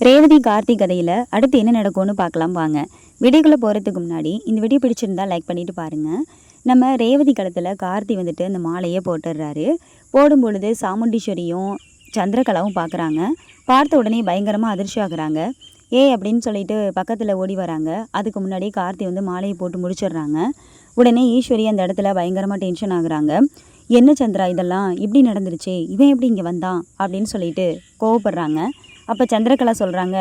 ரேவதி கார்த்தி கதையில் அடுத்து என்ன நடக்கும்னு பார்க்கலாம் வாங்க. வீடியோக்குள்ளே போகிறதுக்கு முன்னாடி இந்த வீடியோ பிடிச்சிருந்தா லைக் பண்ணிவிட்டு பாருங்கள். நம்ம ரேவதி களத்தில் கார்த்தி வந்துட்டு அந்த மாலையை போட்டுடுறாரு. போடும் பொழுது சாமுண்டீஸ்வரியும் சந்திரகலாவும் பார்க்குறாங்க. பார்த்த உடனே பயங்கரமாக அதிர்ச்சி ஆகுறாங்க. அப்படின்னு சொல்லிட்டு பக்கத்தில் ஓடி வராங்க. அதுக்கு முன்னாடி கார்த்தி வந்து மாலையை போட்டு முடிச்சிடுறாங்க. உடனே ஈஸ்வரி அந்த இடத்துல பயங்கரமாக டென்ஷன் ஆகுறாங்க. என்ன சந்திரா இதெல்லாம் இப்படி நடந்துருச்சு, இவன் எப்படி இங்கே வந்தான் அப்படின்னு சொல்லிட்டு கோவப்படுறாங்க. அப்போ சந்திரகலா சொல்கிறாங்க,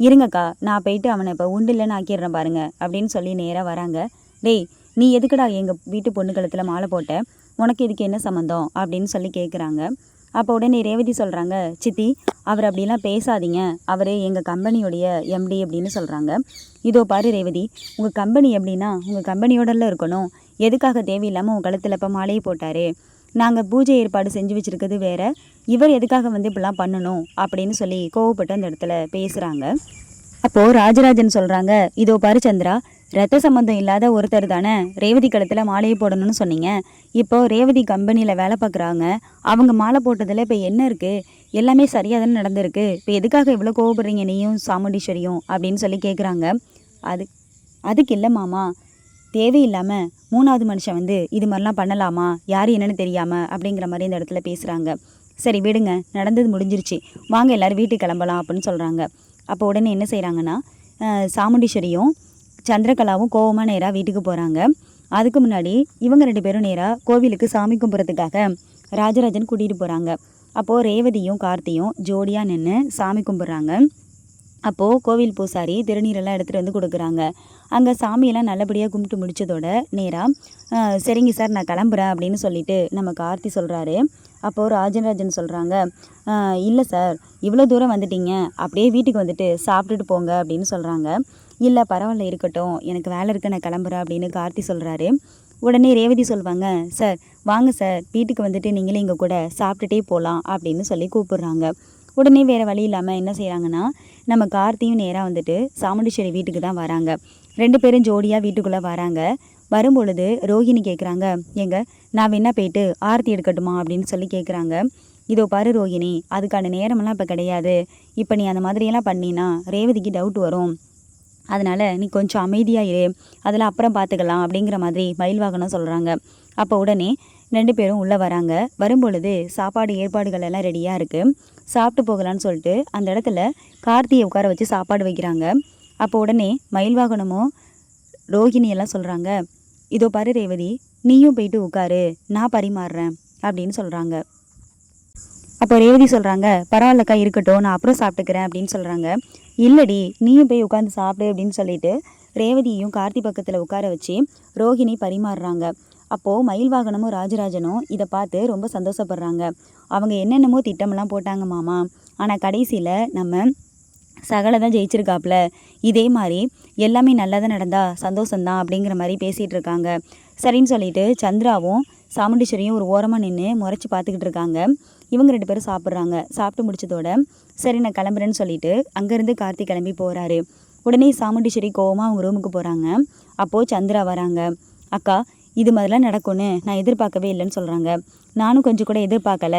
இருங்கக்கா நான் போயிட்டு அவனை இப்போ உண்டில்லைன்னு ஆக்கிடுறேன் பாருங்க அப்படின்னு சொல்லி நேராக வராங்க. டேய் நீ எதுக்குடா எங்கள் வீட்டு பொண்ணு கழுத்தில் மாலை போட்ட, உனக்கு இதுக்கு என்ன சம்மந்தம் அப்படின்னு சொல்லி கேட்குறாங்க. அப்போ உடனே ரேவதி சொல்கிறாங்க, சித்தி அவர் அப்படிலாம் பேசாதீங்க, அவர் எங்கள் கம்பெனியோடைய எம்டி அப்படின்னு சொல்கிறாங்க. இதோ பாரு ரேவதி, உங்கள் கம்பெனி எப்படின்னா உங்கள் கம்பெனியோடல இருக்கணும், எதுக்காக தேவையில்லாமல் உங்கள் கழுத்தில் இப்போ மாலையை போட்டார், நாங்கள் பூஜை ஏற்பாடு செஞ்சு வச்சுருக்கிறது வேறு, இவர் எதுக்காக வந்து இப்படிலாம் பண்ணணும் அப்படின்னு சொல்லி கோவப்பட்டு அந்த இடத்துல பேசுகிறாங்க. அப்போது ராஜராஜன் சொல்கிறாங்க, இதோ பாரு சந்திரா, ரத்த சம்பந்தம் இல்லாத ஒருத்தர் தானே ரேவதி கழுத்தில் மாலையை போடணும்னு சொன்னீங்க. இப்போது ரேவதி கம்பெனியில் வேலை பார்க்குறாங்க, அவங்க மாலை போட்டதில் இப்போ என்ன இருக்குது, எல்லாமே சரியாக தானே நடந்திருக்கு, இப்போ எதுக்காக இவ்வளோ கோவப்படுறீங்க நீயும் சாமுண்டீஸ்வரியும் அப்படின்னு சொல்லி கேட்குறாங்க. அதுக்கு இல்லை மாமா, தேவையில்லாமல் மூணாவது மனுஷன் வந்து இது மாதிரிலாம் பண்ணலாமா, யார் என்னென்னு தெரியாமல் அப்படிங்கிற மாதிரி இந்த இடத்துல பேசுகிறாங்க. சரி விடுங்க, நடந்தது முடிஞ்சிருச்சு, வாங்க எல்லோரும் வீட்டுக்கு கிளம்பலாம் அப்படின்னு சொல்கிறாங்க. அப்போ உடனே என்ன செய்கிறாங்கன்னா சாமுண்டீஸ்வரியும் சந்திரகலாவும் கோவமாக நேராக வீட்டுக்கு போகிறாங்க. அதுக்கு முன்னாடி இவங்க 2 பேரும் நேராக கோவிலுக்கு சாமி கும்பிட்றதுக்காக ராஜராஜன் கூட்டிகிட்டு போகிறாங்க. அப்போது ரேவதியும் கார்த்தியும் ஜோடியாக நின்று சாமி கும்பிட்றாங்க. அப்போது கோவில் பூசாரி திருநீரெல்லாம் எடுத்துகிட்டு வந்து கொடுக்குறாங்க. அங்கே சாமியெல்லாம் நல்லபடியாக கும்பிட்டு முடித்ததோட நேராக சரிங்க சார் நான் கிளம்புறேன் அப்படின்னு சொல்லிட்டு நம்ம கார்த்தி சொல்கிறாரு. அப்போது ராஜராஜன் சொல்கிறாங்க, இல்லை சார் இவ்வளோ தூரம் வந்துட்டீங்க, அப்படியே வீட்டுக்கு வந்துட்டு சாப்பிட்டுட்டு போங்க அப்படின்னு சொல்கிறாங்க. இல்லை பரவாயில்ல இருக்கட்டும், எனக்கு வேலை இருக்கு, நான் கிளம்புறேன் அப்படின்னு கார்த்தி சொல்கிறாரு. உடனே ரேவதி சொல்லுவாங்க, சார் வாங்க சார் வீட்டுக்கு வந்துட்டு நீங்களே இங்கே கூட சாப்பிட்டுட்டே போகலாம் அப்படின்னு சொல்லி கூப்பிடுறாங்க. உடனே வேறு வழி இல்லாமல் என்ன செய்கிறாங்கன்னா நம்ம கார்த்தியும் நேராக வந்துட்டு சாமுண்டீஸ்வரி வீட்டுக்கு தான் வராங்க. 2 பேரும் ஜோடியாக வீட்டுக்குள்ளே வராங்க. வரும்பொழுது ரோஹிணி கேட்குறாங்க, நான் வேணா போயிட்டு ஆரத்தி எடுக்கட்டுமா அப்படின்னு சொல்லி கேட்குறாங்க. இதோ பாரு ரோஹிணி, அதுக்கான நேரமெல்லாம் இப்போ கிடையாது, இப்போ நீ அந்த மாதிரியெல்லாம் பண்ணினா ரேவதிக்கு டவுட் வரும், அதனால் நீ கொஞ்சம் அமைதியாக இரு, அதில் அப்புறம் பார்த்துக்கலாம் அப்படிங்கிற மாதிரி மயில் வாகனம் சொல்கிறாங்க. அப்போ உடனே 2 பேரும் உள்ளே வராங்க. வரும்பொழுது சாப்பாடு ஏற்பாடுகள் எல்லாம் ரெடியாக இருக்குது, சாப்பிட்டு போகலான்னு சொல்லிட்டு அந்த இடத்துல கார்த்தியை உட்கார வச்சு சாப்பாடு வைக்கிறாங்க. அப்போ உடனே மயில் வாகனமும் ரோஹிணியெல்லாம் சொல்கிறாங்க, இதோ பாரு ரேவதி, நீயும் போயிட்டு உட்காரு, நான் பரிமாறுறேன் அப்படின்னு சொல்கிறாங்க. அப்போ ரேவதி சொல்கிறாங்க, பரவாயில்லக்கா இருக்கட்டும், நான் அப்புறம் சாப்பிட்டுக்கிறேன் அப்படின்னு சொல்கிறாங்க. இல்லடி நீயும் போய் உட்காந்து சாப்பிடு அப்படின்னு சொல்லிட்டு ரேவதியையும் கார்த்தி பக்கத்தில் உட்கார வச்சு ரோஹிணி பரிமாறுறாங்க. அப்போது மயில் வாகனமும் ராஜராஜனும் இதை பார்த்து ரொம்ப சந்தோஷப்படுறாங்க. அவங்க என்னென்னமோ திட்டமெல்லாம் போட்டாங்க மாமா, ஆனால் கடைசியில் நம்ம சகலை தான் ஜெயிச்சிருக்காப்புல, இதே மாதிரி எல்லாமே நல்லா தான் நடந்தால் சந்தோஷந்தான் அப்படிங்கிற மாதிரி பேசிகிட்டு இருக்காங்க. சரின்னு சொல்லிட்டு சந்திராவும் சாமுண்டீஸ்வரியும் ஒரு ஓரமாக நின்று முறைச்சி பார்த்துக்கிட்டு இருக்காங்க. இவங்க 2 பேரும் சாப்பிட்றாங்க. சாப்பிட்டு முடிச்சதோட சரி நான் கிளம்புறேன்னு சொல்லிட்டு அங்கேருந்து கார்த்தி கிளம்பி போகிறாரு. உடனே சாமுண்டீஸ்வரி கோவமாக அவங்க ரூமுக்கு போகிறாங்க. அப்போது சந்திரா வராங்க. அக்கா இது மாதிரிலாம் நடக்கும்னு நான் எதிர்பார்க்கவே இல்லைன்னு சொல்கிறாங்க. நானும் கொஞ்சம் கூட எதிர்பார்க்கல,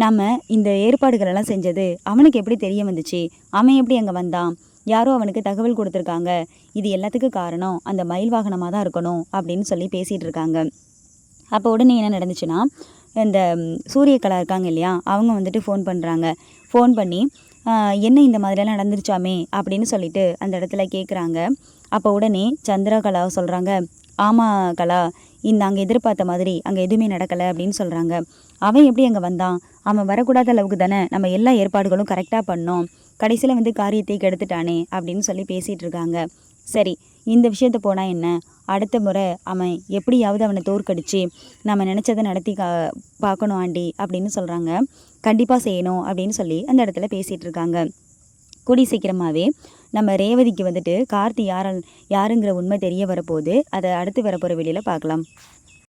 நம்ம இந்த ஏற்பாடுகளெல்லாம் செஞ்சது அவனுக்கு எப்படி தெரிய வந்துச்சு, அவன் எப்படி அங்கே வந்தான், யாரோ அவனுக்கு தகவல் கொடுத்துருக்காங்க, இது எல்லாத்துக்கும் காரணம் அந்த மயில் வாகனமாக தான் இருக்கணும் அப்படின்னு சொல்லி பேசிகிட்டு இருக்காங்க. அப்போ உடனே என்ன நடந்துச்சுன்னா இந்த சூரியகலா இருக்காங்க இல்லையா, அவங்க வந்துட்டு ஃபோன் பண்ணுறாங்க. ஃபோன் பண்ணி என்ன இந்த மாதிரியெல்லாம் நடந்துருச்சாமே அப்படின்னு சொல்லிட்டு அந்த இடத்துல கேட்குறாங்க. அப்போ உடனே சந்திரகலா சொல்கிறாங்க, ஆமாம் கலா, அங்கே எதிர்பார்த்த மாதிரி அங்கே எதுவுமே நடக்கலை அப்படின்னு சொல்கிறாங்க. அவன் எப்படி அங்கே வந்தான், அவன் வரக்கூடாத அளவுக்கு தானே நம்ம எல்லா ஏற்பாடுகளும் கரெக்டாக பண்ணோம், கடைசியில் வந்து காரியத்தை கெடுத்துட்டானே அப்படின்னு சொல்லி பேசிகிட்டு இருக்காங்க. சரி இந்த விஷயத்த போனால் என்ன, அடுத்த முறை அவன் எப்படியாவது அவனை தோற்கடிச்சு நம்ம நினச்சதை நடத்தி பார்க்கணும் ஆண்டி அப்படின்னு சொல்கிறாங்க. கண்டிப்பாக செய்யணும் அப்படின்னு சொல்லி அந்த இடத்துல பேசிகிட்டு இருக்காங்க. கூடி சீக்கிரமாகவே நம்ம ரேவதிக்கு வந்துட்டு கார்த்தி யாருங்கிற உண்மை தெரிய வரப்போகுது. அதை அடுத்து வரப்போகிற வெளியில் பார்க்கலாம்.